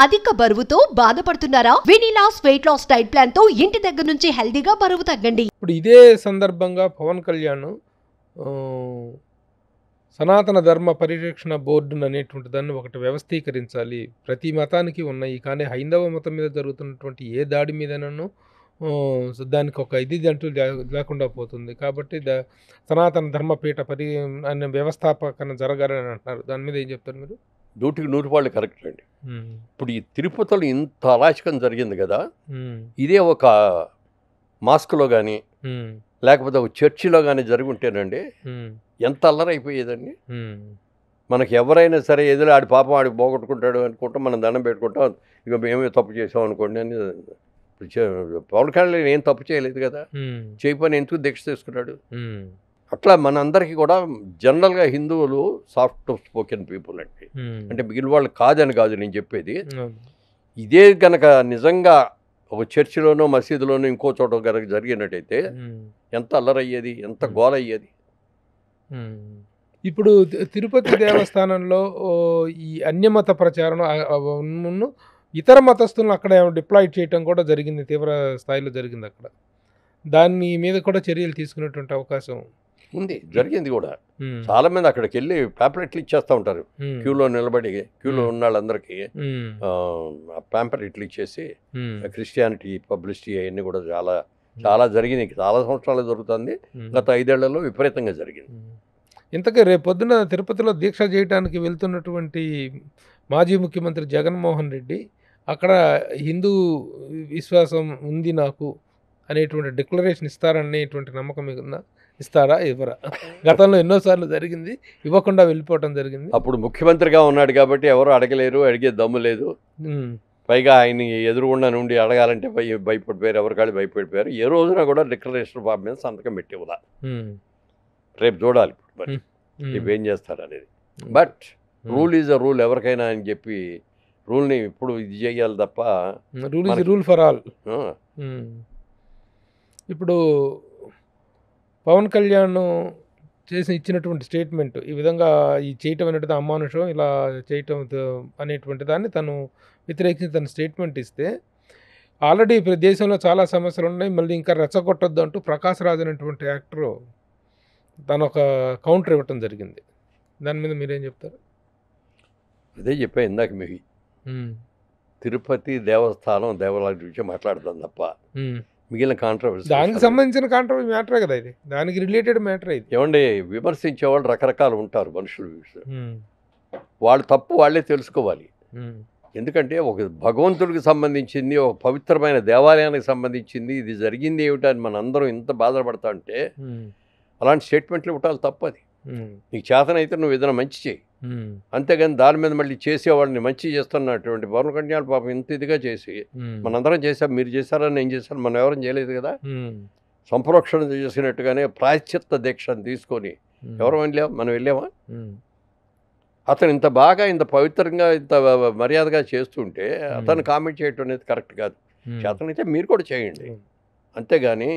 అధిక బరువుతో బాధపడుతున్నారా? వినీలాస్ వెయిట్ లాస్ డైట్ ప్లాన్ తో ఇంటి దగ్గర నుంచి హెల్దీగా బరువు తగ్గండి. ఇప్పుడు ఇదే సందర్భంగా పవన్ కళ్యాణ్ సనాతన ధర్మ పరిరక్షణ బోర్డును అనేటువంటి దాన్ని ఒకటి వ్యవస్థీకరించాలి. ప్రతి మతానికి ఉన్నాయి, కానీ హైందవ మతం మీద జరుగుతున్నటువంటి ఏ దాడి మీదనను దానికి ఒక ఇది అంటూ లేకుండా పోతుంది. కాబట్టి సనాతన ధర్మపీఠ అనే వ్యవస్థాపకన జరగాలని అంటున్నారు. దాని మీద ఏం చెప్తారు మీరు? 100% కరెక్ట్ అండి. ఇప్పుడు ఈ తిరుపతిలో ఇంత అరాచకం జరిగింది కదా, ఇదే ఒక మాస్క్లో కానీ లేకపోతే ఒక చర్చిలో కానీ జరిగి ఉంటేనండి ఎంత అల్లరైపోయేదండి. మనకి ఎవరైనా సరే ఎదురు ఆడి పాపం ఆడికి పోగొట్టుకుంటాడు అనుకుంటాం, మనం దండం పెట్టుకుంటాం, ఇక మేమే తప్పు చేసాం అనుకోండి అని. పవన్ కళ్యాణ్ ఏం తప్పు చేయలేదు కదా, చేయపని ఎందుకు దీక్ష తీసుకున్నాడు? అట్లా మనందరికీ కూడా జనరల్గా హిందువులు సాఫ్ట్ స్పోకెన్ పీపుల్ అండి. అంటే మిగిలిన వాళ్ళు కాదని కాదు నేను చెప్పేది. ఇదే కనుక నిజంగా ఒక చర్చిలోనో మసీదులోనో ఇంకో చోట కనుక జరిగినట్టయితే ఎంత అల్లరయ్యేది, ఎంత గోల అయ్యేది. ఇప్పుడు తిరుపతి దేవస్థానంలో ఈ అన్యమత ప్రచారం ఇతర మతస్థులను అక్కడ డిప్లాయ్ చేయటం కూడా జరిగింది, తీవ్ర స్థాయిలో జరిగింది అక్కడ. దాని మీద కూడా చర్యలు తీసుకునేటువంటి అవకాశం ఉంది, జరిగింది కూడా. చాలా మంది అక్కడికి వెళ్ళి ప్యాంప్లెట్లు ఇచ్చేస్తూ ఉంటారు, క్యూలో నిలబడి క్యూలో ఉన్న వాళ్ళందరికీ ప్యాంప్లెట్లు ఇచ్చేసి క్రిస్టియానిటీ పబ్లిసిటీ అవన్నీ కూడా చాలా చాలా జరిగింది. చాలా సంవత్సరాలు జరుగుతుంది, గత 5 ఏళ్లలో విపరీతంగా జరిగింది. ఇంతకీ రేపు పొద్దున తిరుపతిలో దీక్ష చేయడానికి వెళ్తున్నటువంటి మాజీ ముఖ్యమంత్రి జగన్మోహన్ రెడ్డి అక్కడ హిందూ విశ్వాసం ఉంది నాకు అనేటువంటి డిక్లరేషన్ ఇస్తారనేటువంటి నమ్మకం మీకుందా? ఇస్తారా, ఇవ్వరా? గతంలో ఎన్నోసార్లు జరిగింది, ఇవ్వకుండా వెళ్ళిపోవటం జరిగింది. అప్పుడు ముఖ్యమంత్రిగా ఉన్నాడు కాబట్టి ఎవరు అడగలేరు, అడిగే దమ్ము లేదు. పైగా ఆయన ఎదురుగుండా నుండి అడగాలంటే భయపడిపోయారు, ఎవరికాళ్ళు భయపడిపోయారు. ఏ రోజున కూడా డిక్లరేషన్ ఫామ్ మీద సంతకం పెట్టివ్వాల. రేపు చూడాలి మరి రేపు ఏం చేస్తారు అనేది. But rule is a rule, ఎవరికైనా అని చెప్పి రూల్ని ఇప్పుడు ఇది చేయాలి తప్ప, rule is rule for all. ఇప్పుడు పవన్ కళ్యాణ్ ఇచ్చినటువంటి స్టేట్మెంట్ ఈ విధంగా చేయటం అనేది అమానుషం, ఇలా చేయటం అనేటువంటి దాన్ని తను వ్యతిరేకించి తన స్టేట్మెంట్ ఇస్తే, ఆల్రెడీ దేశంలో చాలా సమస్యలు ఉన్నాయి, మళ్ళీ ఇంకా రెచ్చగొట్టొద్దు అంటూ ప్రకాష్ రాజ్ అనేటువంటి యాక్టరు తను ఒక కౌంటర్ ఇవ్వటం జరిగింది. దాని మీద మీరేం చెప్తారు? అదే చెప్పా ఇందాక మీకు, తిరుపతి దేవస్థానం దేవాలయం గురించి మాట్లాడతాం తప్ప మిగిలిన కాంట్రవర్సీ, దానికి సంబంధించిన కాంట్రవర్సీ మ్యాటరే కదా ఇది, దానికి రిలేటెడ్ మ్యాటర్ ఇది. ఏమండి, విమర్శించేవాళ్ళు రకరకాలు ఉంటారు మనుషులు, వాళ్ళు తప్పు వాళ్ళే తెలుసుకోవాలి. ఎందుకంటే ఒక భగవంతుడికి సంబంధించింది, ఒక పవిత్రమైన దేవాలయానికి సంబంధించింది, ఇది జరిగింది ఏమిటని మన అందరం ఇంత బాధపడతా అంటే అలాంటి స్టేట్మెంట్లు ఇవ్వటాలు తప్పది. నీకు చేతనైతే నువ్వు ఏదైనా మంచి చేయి, అంతేగాని దాని మీద మళ్ళీ చేసేవాళ్ళని మంచి చేస్తున్నటువంటి పవన్ కళ్యాణ్ పాపం ఇంత ఇదిగా చేసి మనందరం చేసాం, మీరు చేశారని నేను చేశాను, మనం ఎవరైనా చేయలేదు కదా. సంప్రోక్షణ చేసినట్టుగానే ప్రాయశ్చిత్త దీక్షను తీసుకొని ఎవరు వెళ్ళాం, మనం వెళ్ళామా? అతను ఇంత బాగా ఇంత పవిత్రంగా ఇంత మర్యాదగా చేస్తుంటే అతను కామెంట్ చేయటం అనేది కరెక్ట్ కాదు. చేతనైతే మీరు కూడా చేయండి, అంతేగాని